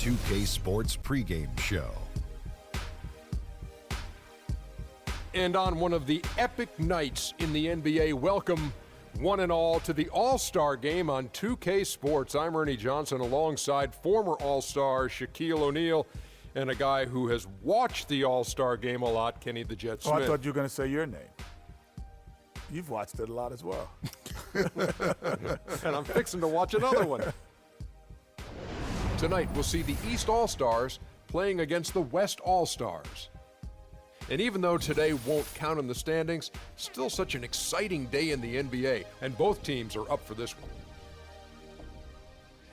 2K Sports pregame show. And on one of the epic nights in the NBA, welcome one and all to the All-Star Game on 2K Sports. I'm Ernie Johnson alongside former All-Star Shaquille O'Neal and a guy who has watched the All-Star Game a lot, Kenny the Jet Smith. Oh, I thought you were going to say your name. You've watched it a lot as well. And I'm fixing to watch another one. Tonight, we'll see the East All-Stars playing against the West All-Stars. And even though today won't count in the standings, still such an exciting day in the NBA, and both teams are up for this one.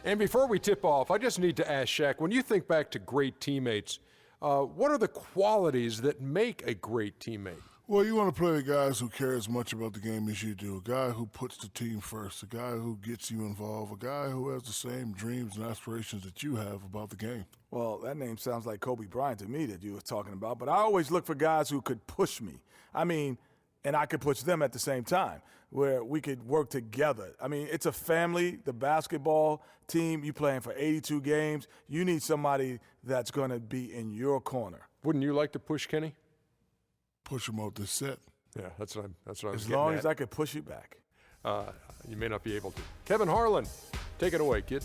And before we tip off, I just need to ask Shaq, when you think back to great teammates, what are the qualities that make a great teammate? Well, you want to play with guys who care as much about the game as you do, a guy who puts the team first, a guy who gets you involved, a guy who has the same dreams and aspirations that you have about the game. Well, that name sounds like Kobe Bryant to me that you were talking about, but I always look for guys who could push me. And I could push them at the same time, where we could work together. It's a family, the basketball team, you playing for 82 games. You need somebody that's going to be in your corner. Wouldn't you like to push Kenny? Push him out this set. Yeah, that's what I was getting As long at. as I could push you back. You may not be able to. Kevin Harlan, take it away, kid.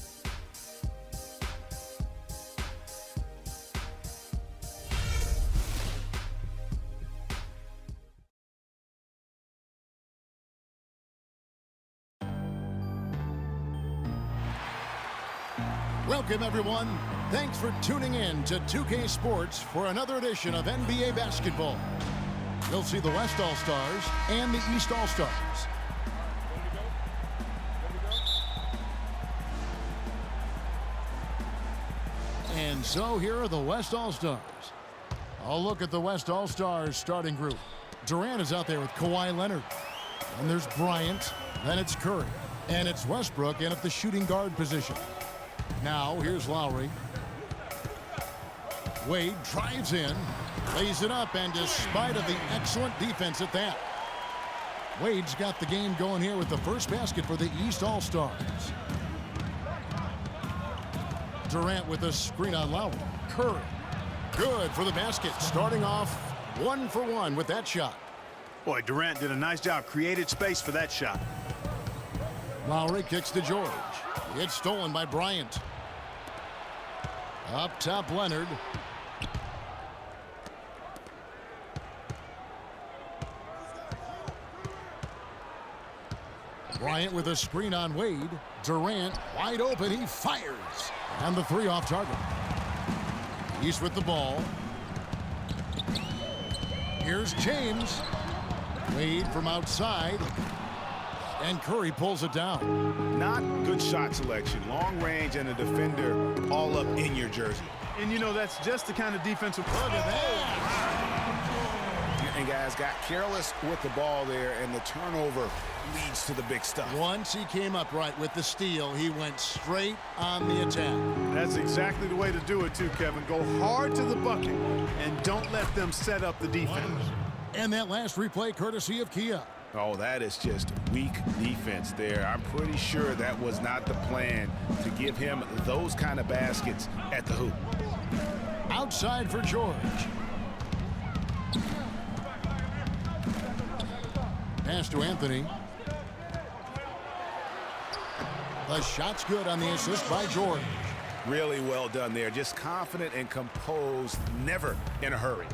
Welcome, everyone. Thanks for tuning in to 2K Sports for another edition of NBA basketball. You'll see the West All-Stars and the East All-Stars. And so here are the West All-Stars. I'll look at the West All-Stars starting group. Durant is out there with Kawhi Leonard. And there's Bryant. Then it's Curry. And it's Westbrook in at the shooting guard position. Now, here's Lowry. Wade drives in, lays it up, and despite of the excellent defense at that, Wade's got the game going here with the first basket for the East All-Stars. Durant with a screen on Lowry. Curry, good for the basket, starting off 1 for 1 with that shot. Boy, Durant did a nice job, created space for that shot. Lowry kicks to George. It's stolen by Bryant. Up top, Leonard. Bryant with a screen on Wade. Durant wide open. He fires. And the three off target. He's with the ball. Here's James. Wade from outside. And Curry pulls it down. Not good shot selection. Long range and a defender all up in your jersey. And you know, that's just the kind of defensive. Look at that. And guys got careless with the ball there, and the turnover leads to the big stuff. Once he came up right with the steal, he went straight on the attack. That's exactly the way to do it too, Kevin. Go hard to the bucket and don't let them set up the defense. And that last replay courtesy of Kia. Oh, that is just weak defense there. I'm pretty sure that was not the plan to give him those kind of baskets at the hoop. Outside for George. Pass to Anthony. The shot's good on the assist by George. Really well done there. Just confident and composed, never in a hurry.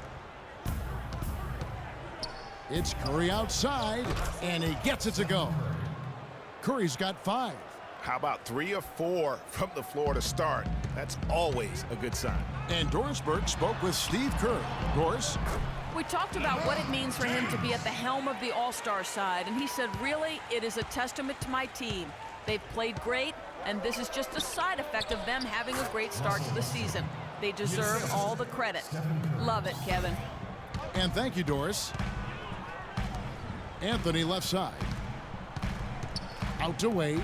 It's Curry outside, and he gets it to go. Curry's got 5. How about 3 or 4 from the floor to start? That's always a good sign. And Doris Burke spoke with Steve Kerr. Doris? We talked about what it means for him to be at the helm of the All-Star side, and he said, really, it is a testament to my team. They've played great, and this is just a side effect of them having a great start to the season. They deserve all the credit. Love it, Kevin. And thank you, Doris. Anthony left side. Out to Wade.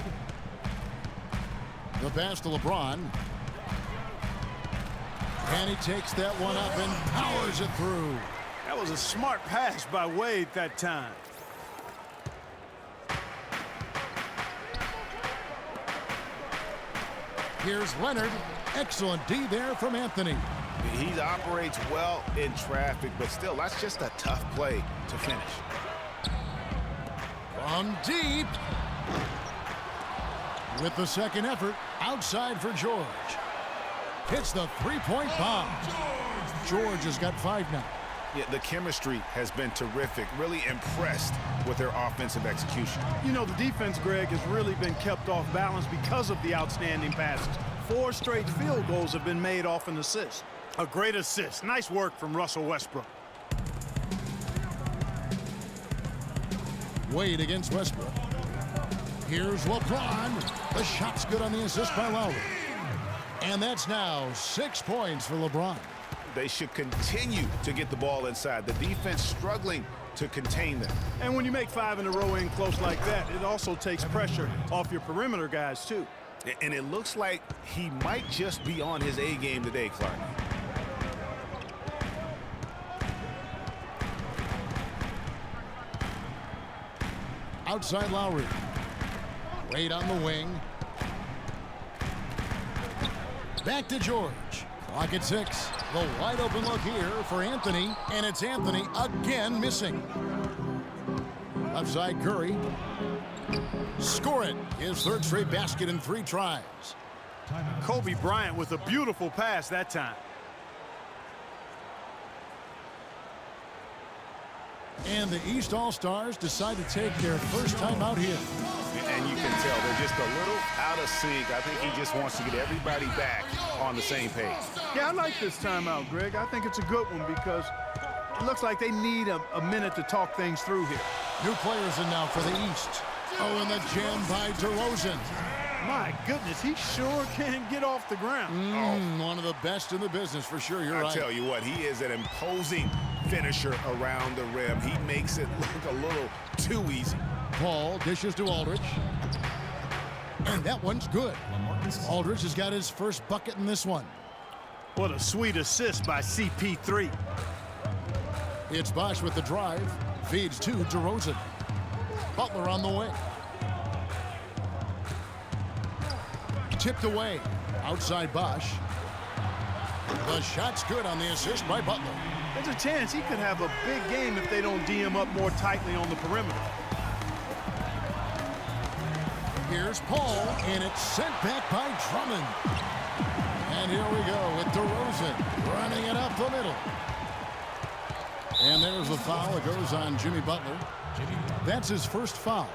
The pass to LeBron. And he takes that one up and powers it through. That was a smart pass by Wade that time. Here's Leonard. Excellent D there from Anthony. He operates well in traffic, but still, that's just a tough play to finish. From deep. With the second effort, outside for George. Hits the three-point bomb. George has got 5 now. Yeah, the chemistry has been terrific. Really impressed with their offensive execution. You know, the defense, Greg, has really been kept off balance because of the outstanding passes. 4 straight field goals have been made off an assist. A great assist. Nice work from Russell Westbrook. Wade against Westbrook. Here's LeBron. The shot's good on the assist by Lowry. And that's now 6 points for LeBron. They should continue to get the ball inside. The defense struggling to contain them. And when you make 5 in a row in close like that, it also takes pressure off your perimeter guys, too. And it looks like he might just be on his A game today, Clark. Outside Lowry. Wade on the wing. Back to George. Clock at 6. The wide open look here for Anthony, and it's Anthony again missing. Left side Curry. Score it. His 3rd straight basket in 3 tries. Kobe Bryant with a beautiful pass that time. And the East All-Stars decide to take their first time out here. And you can tell they're just a little out of sync. I think he just wants to get everybody back on the same page. Yeah, I like this timeout, Greg. I think it's a good one because it looks like they need a minute to talk things through here. New players in now for the East. Oh, and the jam by DeRozan. My goodness, he sure can get off the ground. One of the best in the business for sure. You're I right. tell you what, he is an imposing finisher around the rim. He makes it look a little too easy. Paul dishes to Aldridge. And that one's good. Aldridge has got his first bucket in this one. What a sweet assist by CP3. It's Bosh with the drive. Feeds to DeRozan. Butler on the way. Tipped away. Outside Bosh. The shot's good on the assist by Butler. There's a chance he could have a big game if they don't D him up more tightly on the perimeter. Here's Paul, and it's sent back by Drummond. And here we go with DeRozan running it up the middle. And there's the foul. It goes on Jimmy Butler. That's his first foul.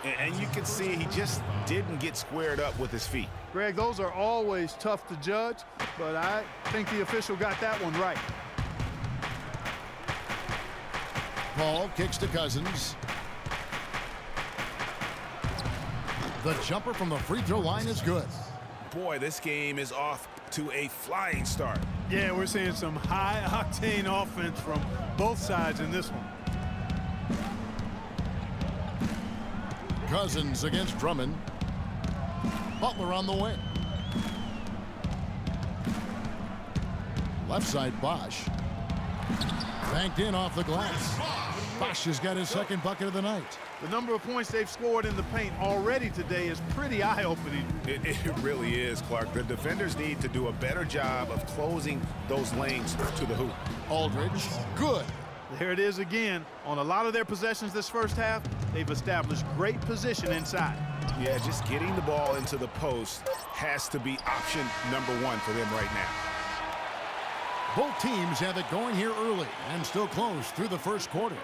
And you can see he just didn't get squared up with his feet. Greg, those are always tough to judge, but I think the official got that one right. Paul kicks to Cousins. The jumper from the free throw line is good. Boy, this game is off to a flying start. Yeah, we're seeing some high-octane offense from both sides in this one. Cousins against Drummond. Butler on the wing. Left side Bosh. Banked in off the glass. Bosh has got his second bucket of the night. The number of points they've scored in the paint already today is pretty eye-opening. It really is, Clark. The defenders need to do a better job of closing those lanes to the hoop. Aldridge, good. There it is again. On a lot of their possessions this first half, they've established great position inside. Yeah, just getting the ball into the post has to be option number 1 for them right now. Both teams have it going here early and still close through the first quarter.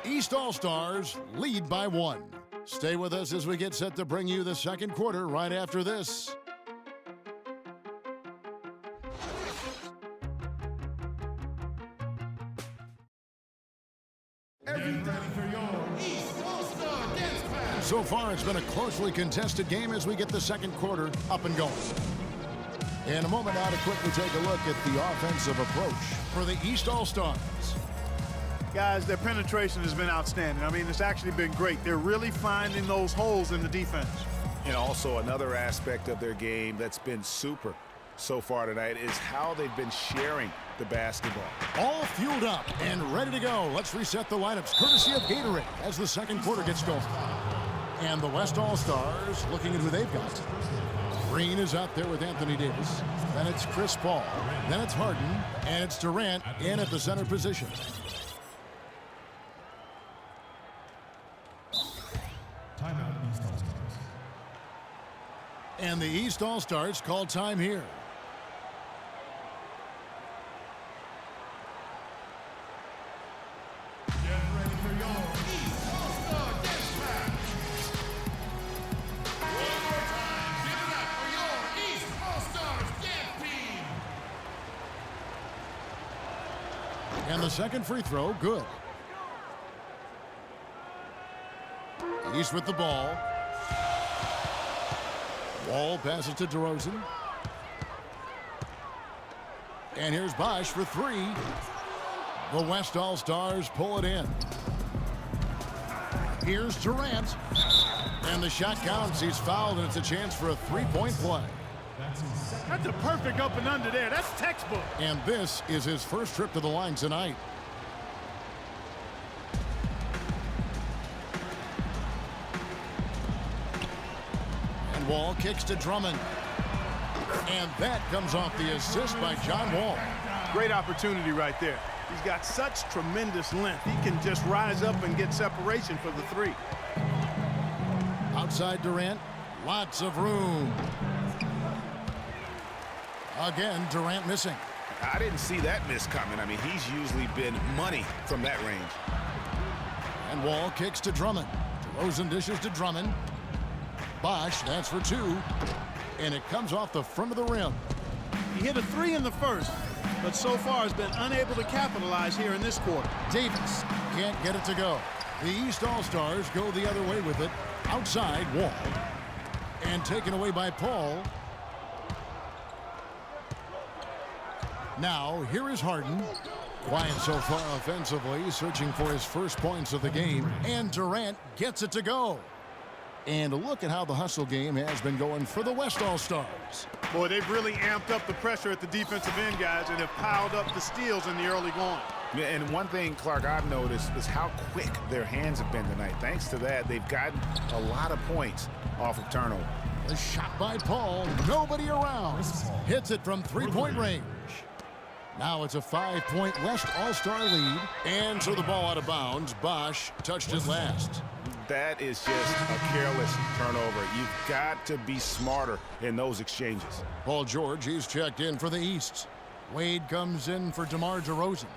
East All-Stars lead by 1. Stay with us as we get set to bring you the second quarter right after this. So far, it's been a closely contested game as we get the second quarter up and going. In a moment now to quickly take a look at the offensive approach for the East All-Stars. Guys, their penetration has been outstanding. I mean, it's actually been great. They're really finding those holes in the defense. And also another aspect of their game that's been super so far tonight is how they've been sharing the basketball. All fueled up and ready to go. Let's reset the lineups courtesy of Gatorade as the second quarter gets going. And the West All-Stars looking at who they've got. Green is out there with Anthony Davis. Then it's Chris Paul. Then it's Harden. And it's Durant in at the center position. Timeout, East All-Stars. And the East All-Stars call time here. Get ready for your East All-Star Dance Match. One more time, give it up for your East All-Stars Dance Team. And the second free throw, good. East with the ball. Wall passes to DeRozan. And here's Bosh for three. The West All-Stars pull it in. Here's Durant. And the shot counts. He's fouled, and it's a chance for a three-point play. That's a perfect up and under there. That's textbook. And this is his first trip to the line tonight. And Wall kicks to Drummond. And that comes off the assist by John Wall. Great opportunity right there. He's got such tremendous length. He can just rise up and get separation for the three. Outside Durant, lots of room. Again, Durant missing. I didn't see that miss coming. I mean, he's usually been money from that range. And Wall kicks to Drummond. DeRozan dishes to Drummond. Bosh, that's for two. And it comes off the front of the rim. He hit a three in the first, but so far has been unable to capitalize here in this quarter. Davis can't get it to go. The East All-Stars go the other way with it. Outside, Wall. And taken away by Paul. Now, here is Harden. Quiet so far offensively, searching for his first points of the game. And Durant gets it to go. And look at how the hustle game has been going for the West All-Stars. Boy, they've really amped up the pressure at the defensive end, guys, and have piled up the steals in the early going. Yeah, and one thing, Clark, I've noticed is how quick their hands have been tonight. Thanks to that, they've gotten a lot of points off of turnover. A shot by Paul. Nobody around. Hits it from three-point range. Now it's a 5-point West All-Star lead. And so the ball out of bounds. Bosh touched it last. That is just a careless turnover. You've got to be smarter in those exchanges. Paul George, he's checked in for the East. Wade comes in for DeMar DeRozan.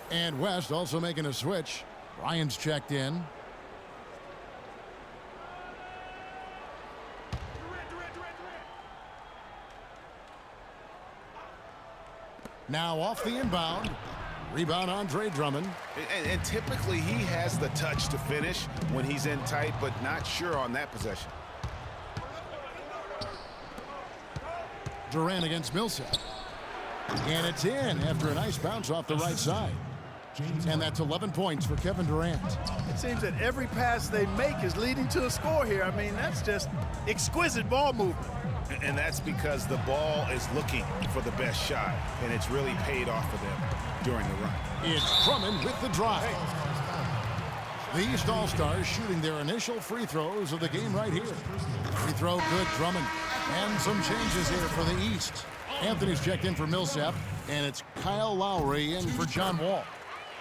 And West also making a switch. Bryant's checked in. Now off the inbound. Rebound, Andre Drummond. And typically he has the touch to finish when he's in tight, but not sure on that possession. Durant against Millsap. And it's in after a nice bounce off the right side. And that's 11 points for Kevin Durant. It seems that every pass they make is leading to a score here. I mean, that's just exquisite ball movement. And that's because the ball is looking for the best shot, and it's really paid off for them during the run. It's Drummond with the drive. The East All-Stars shooting their initial free throws of the game right here. Free throw good, Drummond. And some changes here for the East. Anthony's checked in for Millsap, and it's Kyle Lowry in for John Wall.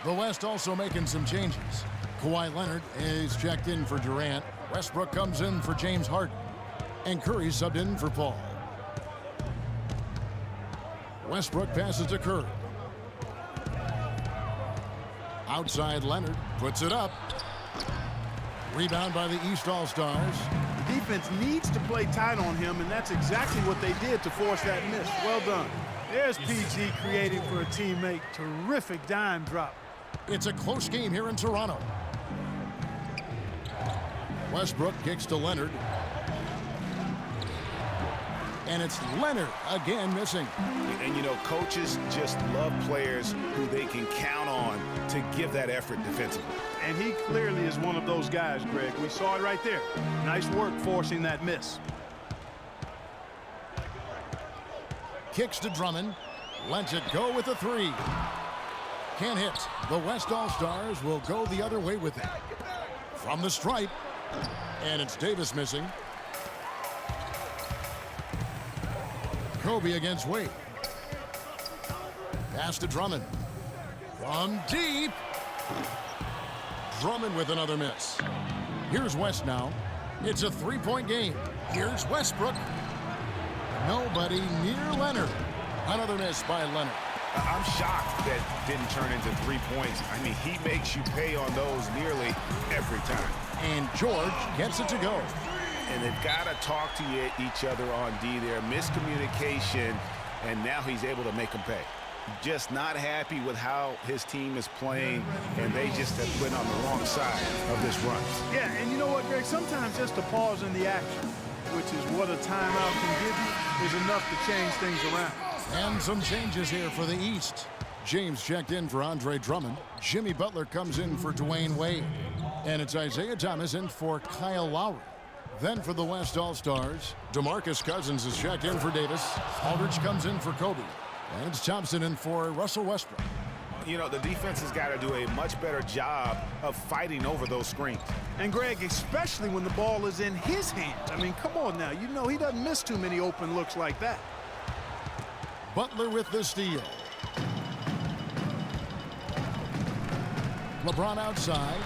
The West also making some changes. Kawhi Leonard is checked in for Durant. Westbrook comes in for James Harden. And Curry subbed in for Paul. Westbrook passes to Curry. Outside Leonard puts it up. Rebound by the East All-Stars. The defense needs to play tight on him, and that's exactly what they did to force that miss. Well done. There's PG creating for a teammate. Terrific dime drop. It's a close game here in Toronto. Westbrook kicks to Leonard. And it's Leonard again missing. And, you know, coaches just love players who they can count on to give that effort defensively. And he clearly is one of those guys, Greg. We saw it right there. Nice work forcing that miss. Kicks to Drummond. Lets it go with a three. Can't hit. The West All-Stars will go the other way with it. From the stripe. And it's Davis missing. Kobe against Wade. Pass to Drummond. From deep. Drummond with another miss. Here's West now. It's a three-point game. Here's Westbrook. Nobody near Leonard. Another miss by Leonard. I'm shocked that didn't turn into 3 points. I mean, he makes you pay on those nearly every time. And George gets it to go. And they've got to talk to each other on D there. Miscommunication, and now he's able to make them pay. Just not happy with how his team is playing, and they just have been on the wrong side of this run. Yeah, and you know what, Greg? Sometimes just a pause in the action, which is what a timeout can give you, is enough to change things around. And some changes here for the East. James checked in for Andre Drummond. Jimmy Butler comes in for Dwayne Wade. And it's Isaiah Thomas in for Kyle Lowry. Then for the West All-Stars, DeMarcus Cousins is checked in for Davis. Aldridge comes in for Kobe. And it's Thompson in for Russell Westbrook. You know, the defense has got to do a much better job of fighting over those screens. And Greg, especially when the ball is in his hands. I mean, come on now. You know he doesn't miss too many open looks like that. Butler with the steal. LeBron outside.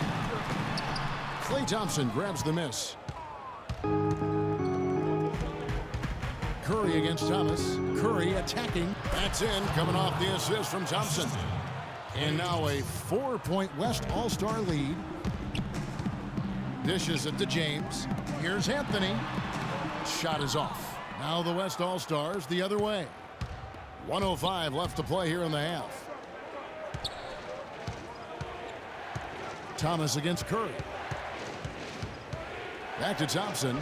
Klay Thompson grabs the miss. Curry against Thomas. Curry attacking. That's in, coming off the assist from Thompson. And now a 4-point West All-Star lead. Dishes it to James. Here's Anthony. Shot is off. Now the West All-Stars the other way. 1:05 left to play here in the half. Thomas against Curry. Back to Thompson.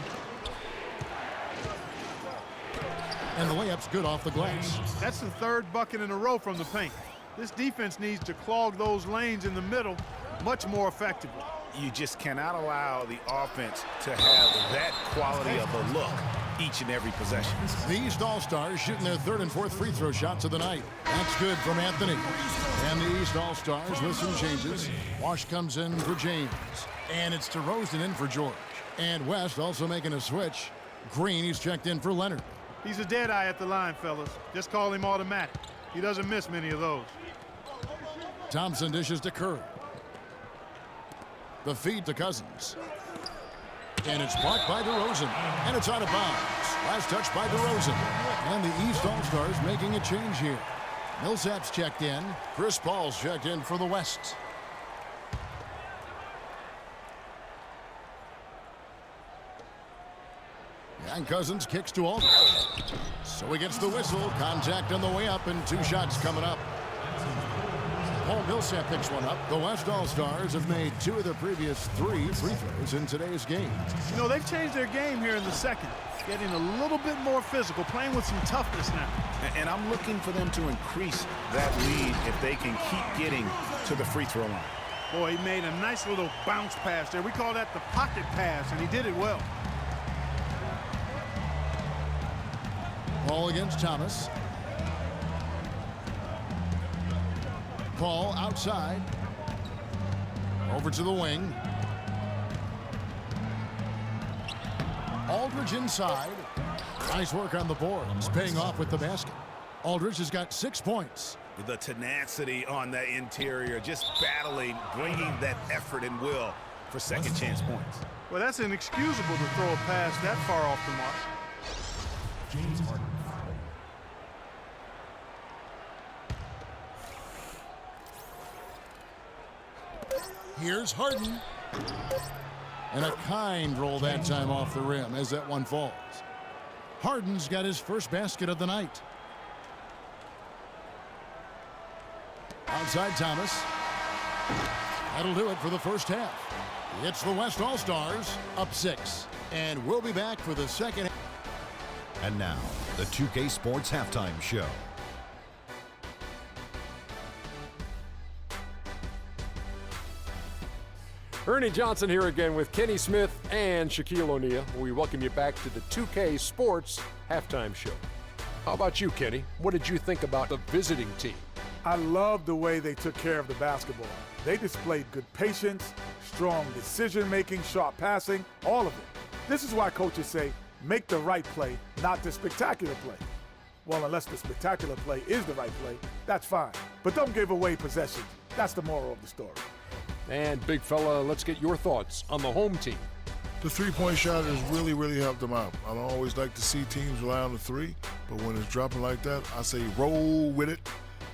And the layup's good off the glass. That's the third bucket in a row from the paint. This defense needs to clog those lanes in the middle much more effectively. You just cannot allow the offense to have that quality of a look each and every possession. The East All-Stars shooting their third and fourth free throw shots of the night. That's good from Anthony. And the East All-Stars with some changes. Wash comes in for James. And it's DeRozan in for George. And West also making a switch. Green, he's checked in for Leonard. He's a dead eye at the line, fellas. Just call him automatic. He doesn't miss many of those. Thompson dishes to Curry. The feed to Cousins. And it's blocked by DeRozan. And it's out of bounds. Last touch by DeRozan. And the East All-Stars making a change here. Millsap's checked in. Chris Paul's checked in for the West. And Cousins kicks to Aldridge. So he gets the whistle. Contact on the way up and 2 shots coming up. Paul Millsap picks one up. The West All-Stars have made 2 of the previous 3 free throws in today's game. You know, they've changed their game here in the second. Getting a little bit more physical, playing with some toughness now. And I'm looking for them to increase that lead if they can keep getting to the free throw line. Boy, he made a nice little bounce pass there. We call that the pocket pass, and he did it well. Paul against Thomas. Paul outside. Over to the wing. Aldridge inside. Nice work on the boards, paying off with the basket. Aldridge has got 6 points. The tenacity on the interior, just battling, bringing that effort and will for second chance points. Well, that's inexcusable to throw a pass that far off the mark. James Harden. Here's Harden. And a kind roll that time off the rim as that one falls. Harden's got his first basket of the night. Outside Thomas. That'll do it for the first half. It's the West All-Stars up 6. And we'll be back for the second. And now, the 2K Sports Halftime Show. Ernie Johnson here again with Kenny Smith and Shaquille O'Neal. We welcome you back to the 2K Sports Halftime Show. How about you, Kenny? What did you think about the visiting team? I love the way they took care of the basketball. They displayed good patience, strong decision-making, sharp passing, all of it. This is why coaches say, make the right play, not the spectacular play. Well, unless the spectacular play is the right play, that's fine. But don't give away possessions. That's the moral of the story. And big fella, let's get your thoughts on the home team. The three-point shot has really, really helped them out. I don't always like to see teams rely on the three, but when it's dropping like that, I say roll with it.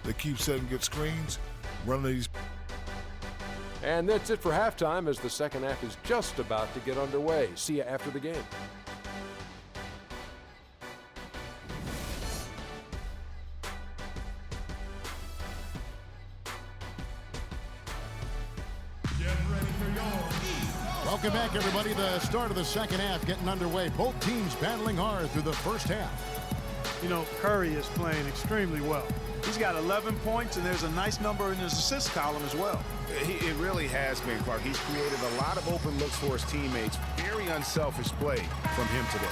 They keep setting good screens, running these. And that's it for halftime as the second half is just about to get underway. See you after the game. Welcome back, everybody. The start of the second half getting underway. Both teams battling hard through the first half. You know, Curry is playing extremely well. He's got 11 points, and there's a nice number in his assist column as well. It really has been, Clark. He's created a lot of open looks for his teammates. Very unselfish play from him today.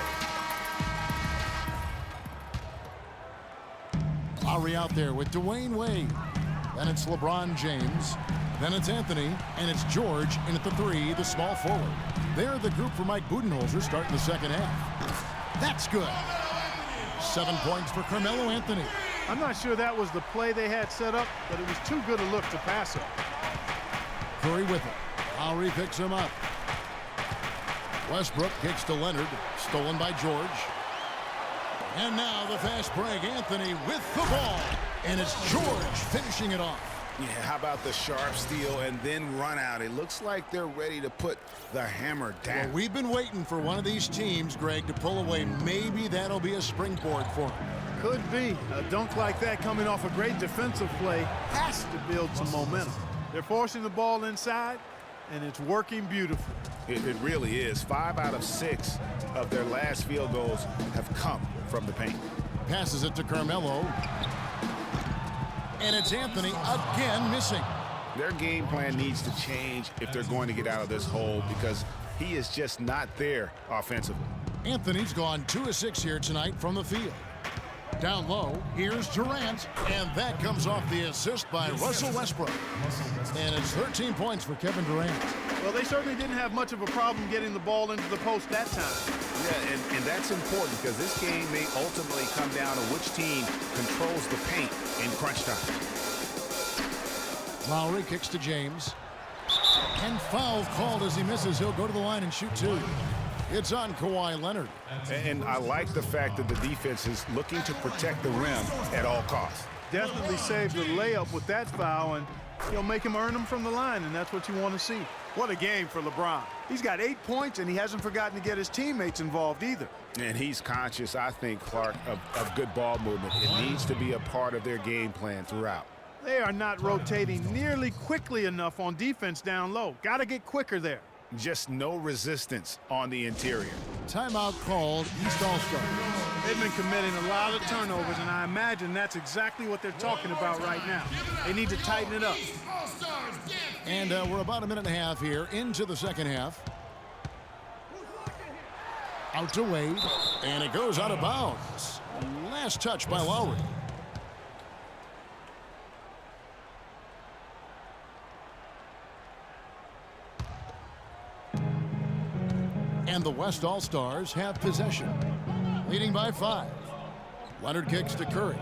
Lowry out there with Dwayne Wade. Then it's LeBron James. Then it's Anthony, and it's George in at the three, the small forward. They're the group for Mike Budenholzer starting the second half. That's good. 7 points for Carmelo Anthony. I'm not sure that was the play they had set up, but it was too good a look to pass it. Curry with it. Lowry picks him up. Westbrook kicks to Leonard, stolen by George. And now the fast break, Anthony with the ball. And it's George finishing it off. Yeah, how about the sharp steal and then run out? It looks like they're ready to put the hammer down. Well, we've been waiting for one of these teams, Greg, to pull away. Maybe that'll be a springboard for them. Could be. A dunk like that coming off a great defensive play has to build some momentum. They're forcing the ball inside, and it's working beautifully. It really is. 5 out of 6 of their last field goals have come from the paint. Passes it to Carmelo. And it's Anthony again missing. Their game plan needs to change if they're going to get out of this hole because he is just not there offensively. Anthony's gone 2 of 6 here tonight from the field. Down low, here's Durant, and that comes off the assist by Russell Westbrook. And it's 13 points for Kevin Durant. Well, they certainly didn't have much of a problem getting the ball into the post that time. Yeah, and that's important because this game may ultimately come down to which team controls the paint in crunch time. Lowry kicks to James. And foul called as he misses. He'll go to the line and shoot 2. It's on Kawhi Leonard. And I like the fact that the defense is looking to protect the rim at all costs. Definitely saved the layup with that foul, and he'll make him earn them from the line, and that's what you want to see. What a game for LeBron. He's got 8 points, and he hasn't forgotten to get his teammates involved either. And he's conscious, I think, Clark, of good ball movement. It needs to be a part of their game plan throughout. They are not rotating nearly quickly enough on defense down low. Got to get quicker there. Just no resistance on the interior. Timeout called, East All-Star. They've been committing a lot of turnovers, and I imagine that's exactly what they're talking about right now. They need to tighten it up. And we're about a minute and a half here into the second half. Out to Wade, and it goes out of bounds. Last touch by Lowry. And the West All-Stars have possession, leading by 5. Leonard kicks to Curry.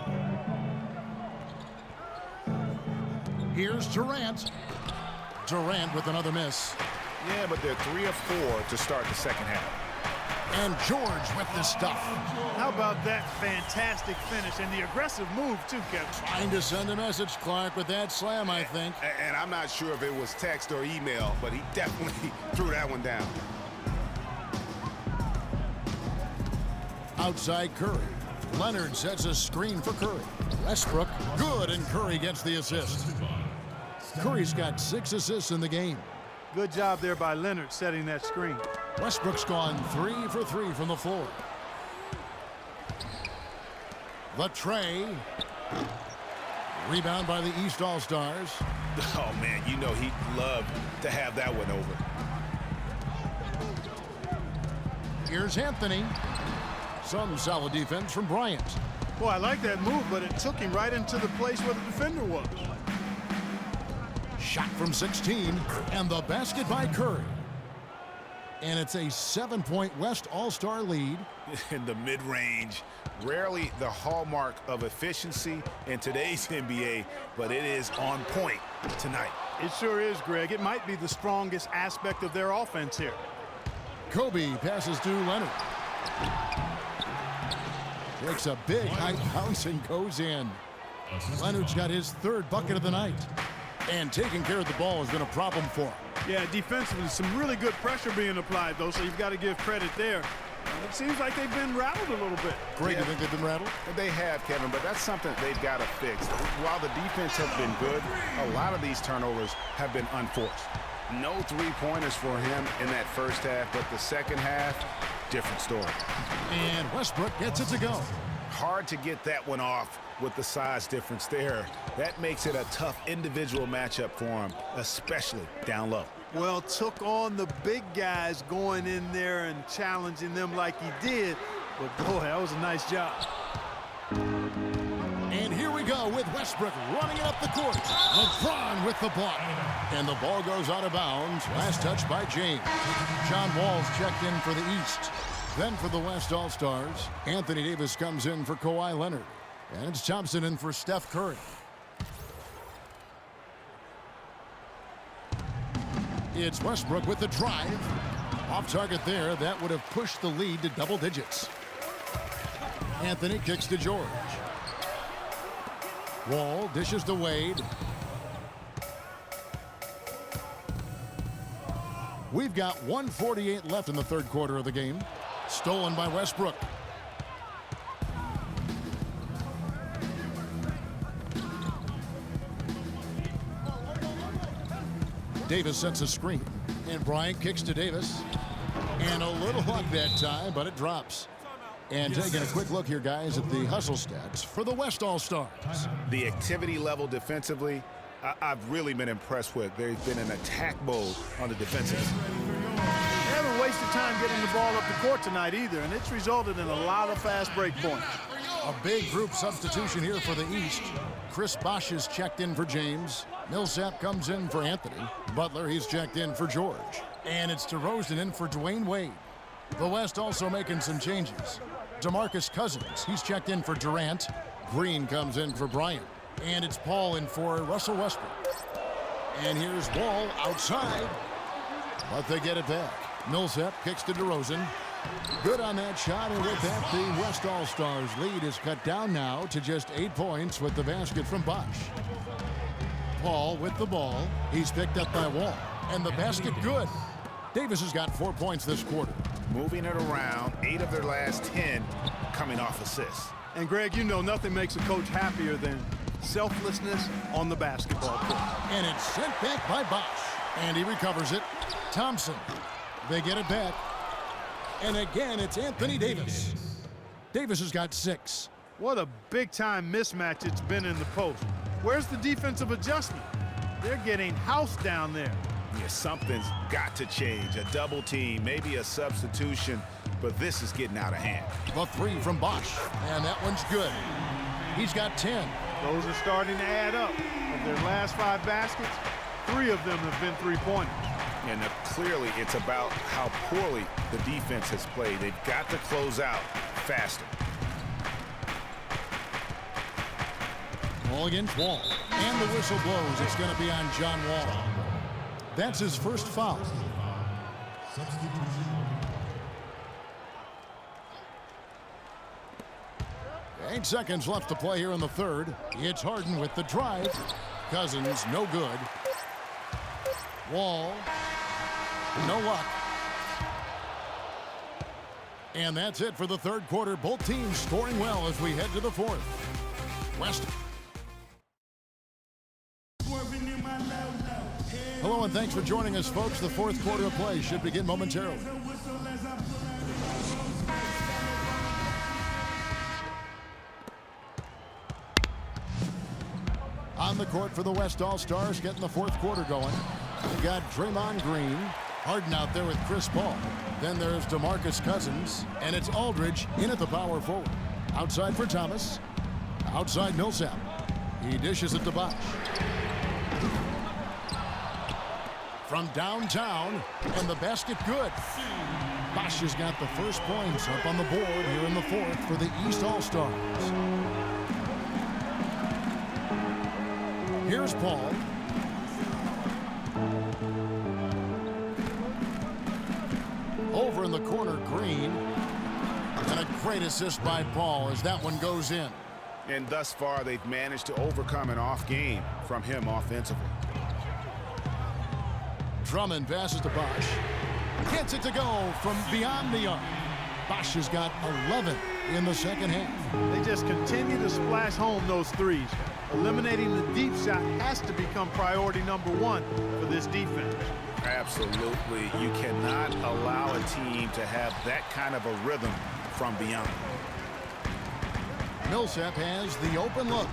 Here's Durant. Durant with another miss. Yeah, but they're 3 of 4 to start the second half. And George with the stuff. How about that fantastic finish and the aggressive move, too, Kevin? Trying to send a message, Clark, with that slam, I think. And I'm not sure if it was text or email, but he definitely threw that one down. Outside Curry. Leonard sets a screen for Curry. Westbrook, good, and Curry gets the assist. Curry's got 6 assists in the game. Good job there by Leonard setting that screen. Westbrook's gone 3 for 3 from the floor. The tray. Rebound by the East All-Stars. Oh, man, you know he'd love to have that one over. Here's Anthony. Some solid defense from Bryant. Boy, I like that move, but it took him right into the place where the defender was. Shot from 16, and the basket by Curry. And it's a 7-point West All-Star lead. In the mid-range, rarely the hallmark of efficiency in today's NBA, but it is on point tonight. It sure is, Greg. It might be the strongest aspect of their offense here. Kobe passes to Leonard. Takes a big high bounce and goes in. Leonard's got his 3rd bucket of the night. And taking care of the ball has been a problem for him. Yeah, defensively, some really good pressure being applied, though, so you've got to give credit there. It seems like they've been rattled a little bit. Greg, you think they've been rattled? They have, Kevin, but that's something they've got to fix. While the defense has been good, a lot of these turnovers have been unforced. No three-pointers for him in that first half, but the second half, different story. And Westbrook gets it to go. Hard to get that one off with the size difference there. That makes it a tough individual matchup for him, especially down low. Well, took on the big guys going in there and challenging them like he did. But, boy, that was a nice job. And here we go with Westbrook running it up the court. LeBron with the block. And the ball goes out of bounds. Last touch by James. John Wall's checked in for the East. Then for the West All-Stars, Anthony Davis comes in for Kawhi Leonard. And it's Thompson in for Steph Curry. It's Westbrook with the drive. Off target there. That would have pushed the lead to double digits. Anthony kicks to George. Wall dishes to Wade. We've got 1:48 left in the 3rd quarter of the game. Stolen by Westbrook. Davis sets a screen. And Bryant kicks to Davis. And a little luck that time, but it drops. And taking a quick look here, guys, at the hustle stats for the West All-Stars. The activity level defensively, I've really been impressed with. There's been an attack mode on the defensive end. They haven't wasted time getting the ball up the court tonight either, and it's resulted in a lot of fast break points. A big group substitution here for the East. Chris Bosh is checked in for James. Millsap comes in for Anthony. Butler, he's checked in for George. And it's DeRozan in for Dwayne Wade. The West also making some changes. DeMarcus Cousins, he's checked in for Durant. Green comes in for Bryant. And it's Paul in for Russell Westbrook. And here's Wall outside. But they get it back. Millsap kicks to DeRozan. Good on that shot, and with that, the West All-Stars lead is cut down now to just 8 points with the basket from Bosh. Paul with the ball. He's picked up by Wall. And the basket good. Davis has got 4 points this quarter. Moving it around, 8 of their last 10 coming off assists. And, Greg, you know nothing makes a coach happier than selflessness on the basketball court. And it's sent back by Bosh. And he recovers it. Thompson. They get it back. And again, it's Anthony Davis. Davis has got 6. What a big-time mismatch it's been in the post. Where's the defensive adjustment? They're getting housed down there. Yeah, something's got to change. A double team, maybe a substitution, but this is getting out of hand. The 3 from Bosh. And that one's good. He's got 10. Those are starting to add up. Of their last 5 baskets, 3 of them have been three-pointers. And clearly it's about how poorly the defense has played. They've got to close out faster. Ball against Wall. And the whistle blows. It's going to be on John Wall. That's his first foul. 8 seconds left to play here in the 3rd. It's Harden with the drive. Cousins, no good. Wall. No luck. And that's it for the 3rd quarter. Both teams scoring well as we head to the 4th. West. Hello and thanks for joining us, folks. The 4th quarter of play should begin momentarily. On the court for the West All-Stars, getting the 4th quarter going. We've got Draymond Green. Harden out there with Chris Paul. Then there's DeMarcus Cousins. And it's Aldridge in at the power forward. Outside for Thomas. Outside Millsap. He dishes it to Bosh. from downtown, and the basket good. Bosch has got the first points up on the board here in the fourth for the East All-Stars. Here's Paul. Over in the corner, Green. And a great assist by Paul as that one goes in. And thus far, they've managed to overcome an off game from him offensively. Drummond passes to Bosch. Gets it to go from beyond the arc. Bosch has got 11 in the second half. They just continue to splash home those threes. Eliminating the deep shot has to become priority number one for this defense. Absolutely. You cannot allow a team to have that kind of a rhythm from beyond. Millsap has the open look,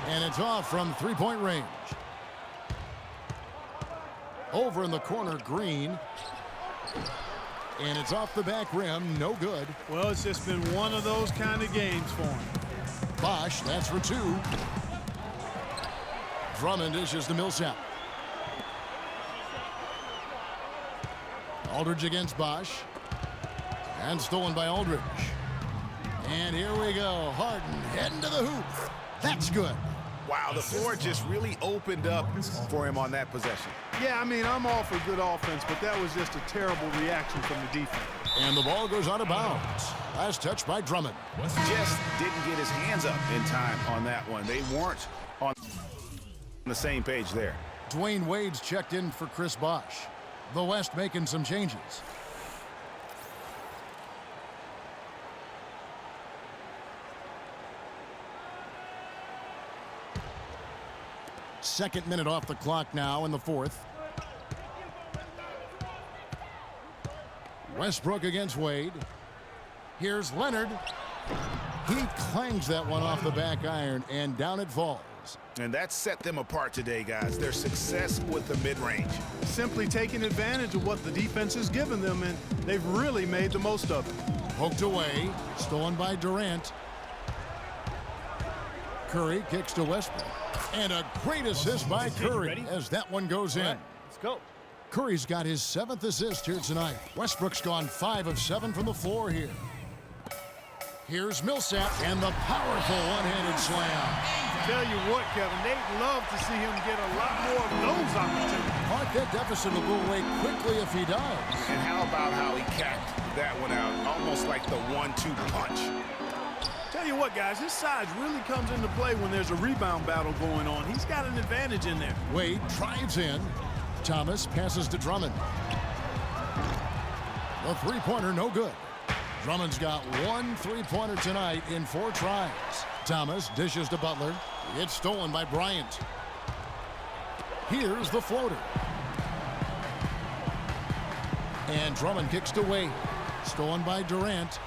and it's off from three-point range. Over in the corner, Green. And it's off the back rim, no good. Well, it's just been one of those kind of games for him. Bosch, that's for two. Drummond dishes to Millsap. Aldridge against Bosch. And stolen by Aldridge. And here we go. Harden heading to the hoop. That's good. Wow, the floor just really opened up for him on that possession. Yeah, I mean, I'm all for good offense, but that was just a terrible reaction from the defense. And the ball goes out of bounds. Last touch by Drummond. Just didn't get his hands up in time on that one. They weren't on the same page there. Dwayne Wade's checked in for Chris Bosch. The West making some changes. Second minute off the clock now in the fourth. Westbrook against Wade. Here's Leonard. He clangs that one off the back iron, and down it falls. And that set them apart today, guys. Their success with the mid-range. Simply taking advantage of what the defense has given them, and they've really made the most of it. Poked away, stolen by Durant. Curry kicks to Westbrook. And a great assist by Curry as that one goes in. Let's go. Curry's got his 7th assist here tonight. Westbrook's gone 5 of 7 from the floor here. Here's Millsap and the powerful one-handed slam. Tell you what, Kevin, they'd love to see him get a lot more of those opportunities. Mark, that deficit will go away quickly if he does. And how about how he capped that one out, almost like the 1-2 punch. Tell you what, guys, his size really comes into play when there's a rebound battle going on. He's got an advantage in there. Wade drives in. Thomas passes to Drummond. The three-pointer, no good. Drummond's got 1 three-pointer tonight in 4 tries. Thomas dishes to Butler. It's stolen by Bryant. Here's the floater. And Drummond kicks to Wade. Stolen by Durant.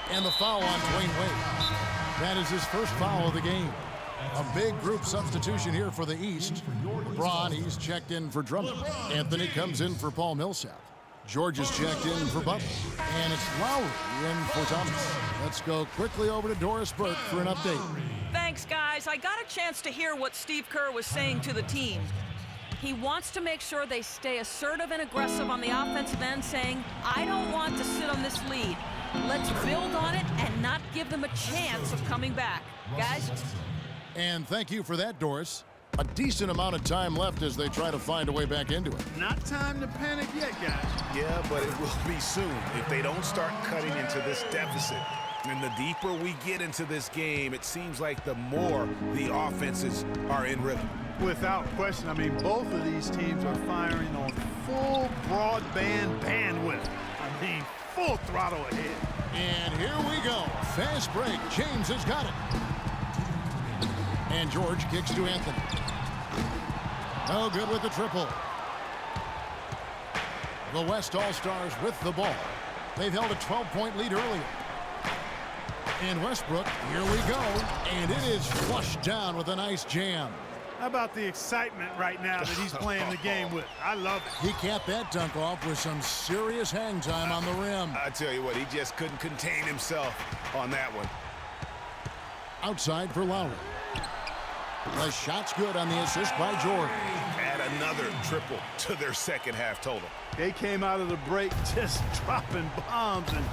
And the foul on Dwayne Wade. That is his first foul of the game. A big group substitution here for the East. LeBron, he's checked in for Drummond. Anthony comes in for Paul Millsap. George is checked in for Butler. And it's Lowry in for Thomas. Let's go quickly over to Doris Burke for an update. Thanks, guys. I got a chance to hear what Steve Kerr was saying to the team. He wants to make sure they stay assertive and aggressive on the offensive end, saying, I don't want to sit on this lead. Let's build on it and not give them a chance of coming back. Guys? And thank you for that, Doris. A decent amount of time left as they try to find a way back into it. Not time to panic yet, guys. Yeah, but it will be soon if they don't start cutting into this deficit. And the deeper we get into this game, it seems like the more the offenses are in rhythm. Without question. I mean, both of these teams are firing on full broadband bandwidth. I mean, full throttle ahead. And here we go. Fast break. James has got it. And George kicks to Anthony. No good with the triple. The West All-Stars with the ball. They've held a 12-point lead earlier. And Westbrook, here we go. And it is flushed down with a nice jam. How about the excitement right now that he's playing the game with? I love it. He capped that dunk off with some serious hang time on the rim. I tell you what, he just couldn't contain himself on that one. Outside for Lowry. The shot's good on the assist by George. another triple to their second half total. They came out of the break just dropping bombs and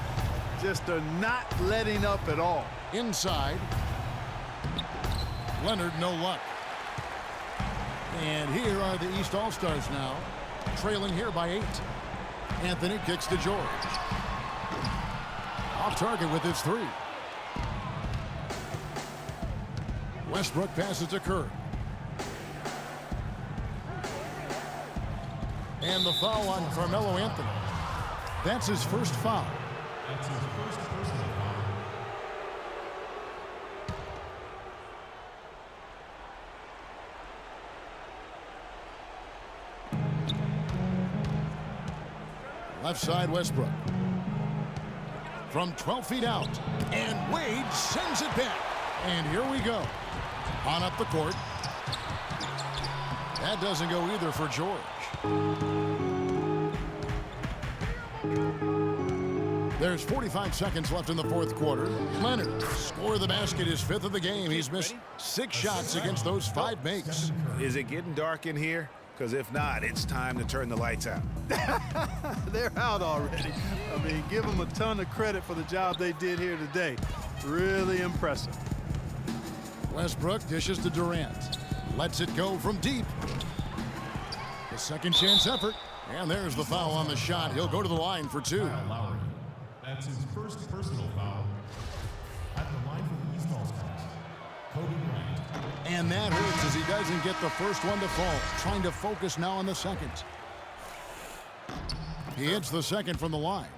just are not letting up at all. Inside. Leonard, no luck. And here are the East All-Stars now, trailing here by 8. Anthony kicks to George. Off target with his 3. Westbrook passes to Curry. And the foul on Carmelo Anthony. That's his first foul. That's his first personal foul. Left side, Westbrook. From 12 feet out. And Wade sends it back. And here we go. On up the court. That doesn't go either for George. There's 45 seconds left in the fourth quarter. Leonard score the basket, his 5th of the game. He's missed 6 shots against those 5 makes. Is it getting dark in here? Because if not, it's time to turn the lights out. They're out already. I mean, give them a ton of credit for the job they did here today. Really impressive. Westbrook dishes to Durant. Lets it go from deep. The second chance effort. And there's the foul on the shot. He'll go to the line for 2. Kyle Lowry. That's his first personal foul. At the line for the East All-Stars, Kobe Bryant. And that hurts as he doesn't get the first one to fall. Trying to focus now on the second. He hits the second from the line.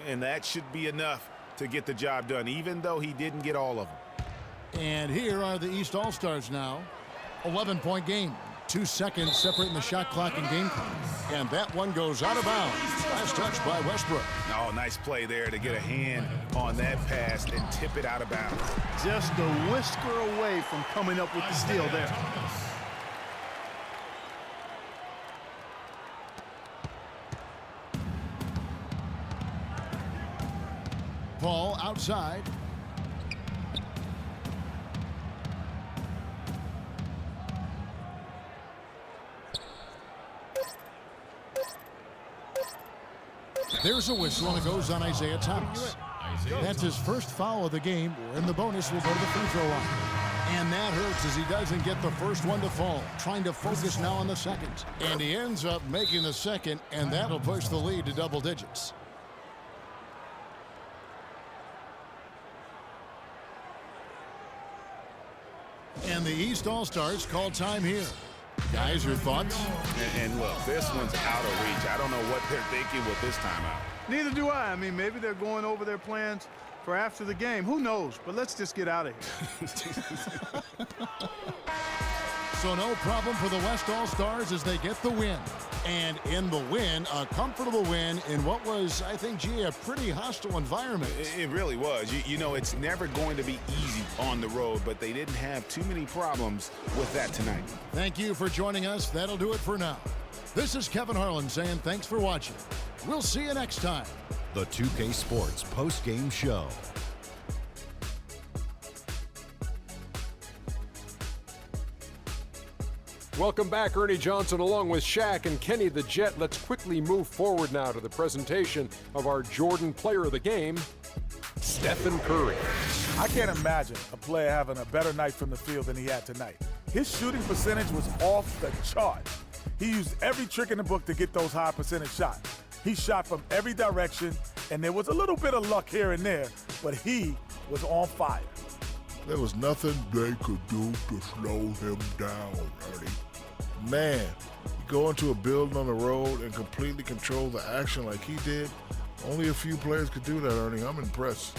And that should be enough to get the job done, even though he didn't get all of them. And here are the East All-Stars now. 11-point game. 2 seconds separating the shot clock and game clock. And that one goes out of bounds. Last touch by Westbrook. Oh, nice play there to get a hand on that pass and tip it out of bounds. Just a whisker away from coming up with the steal there. Paul outside. There's a whistle, and it goes on Isaiah Thomas. That's his first foul of the game, and the bonus will go to the free throw line. And that hurts as he doesn't get the first one to fall. Trying to focus now on the second. And he ends up making the second, and that'll push the lead to double digits. And the East All-Stars call time here. Guys, your thoughts? And look, this one's out of reach. I don't know what they're thinking with this timeout. Neither do I. I mean, maybe they're going over their plans for after the game. Who knows? But let's just get out of here. So no problem for the West All-Stars as they get the win. And in the win, a comfortable win in what was, I think, gee, a pretty hostile environment. It really was. You know, it's never going to be easy on the road, but they didn't have too many problems with that tonight. Thank you for joining us. That'll do it for now. This is Kevin Harlan saying thanks for watching. We'll see you next time. The 2K Sports post-game show. Welcome back, Ernie Johnson, along with Shaq and Kenny the Jet. Let's quickly move forward now to the presentation of our Jordan Player of the Game, Stephen Curry. I can't imagine a player having a better night from the field than he had tonight. His shooting percentage was off the chart. He used every trick in the book to get those high percentage shots. He shot from every direction, and there was a little bit of luck here and there, but he was on fire. There was nothing they could do to slow him down, Ernie. Man, you go into a building on the road and completely control the action like he did. Only a few players could do that, Ernie. I'm impressed.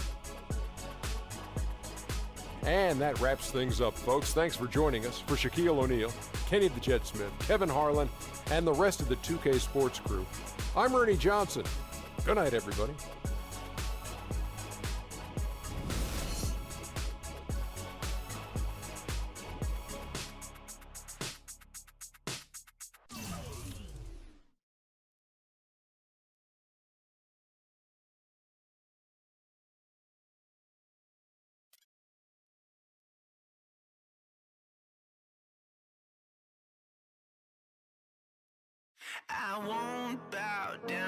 And that wraps things up, folks. Thanks for joining us. For Shaquille O'Neal, Kenny the Jet Smith, Kevin Harlan, and the rest of the 2K Sports crew, I'm Ernie Johnson. Good night, everybody. I won't bow down.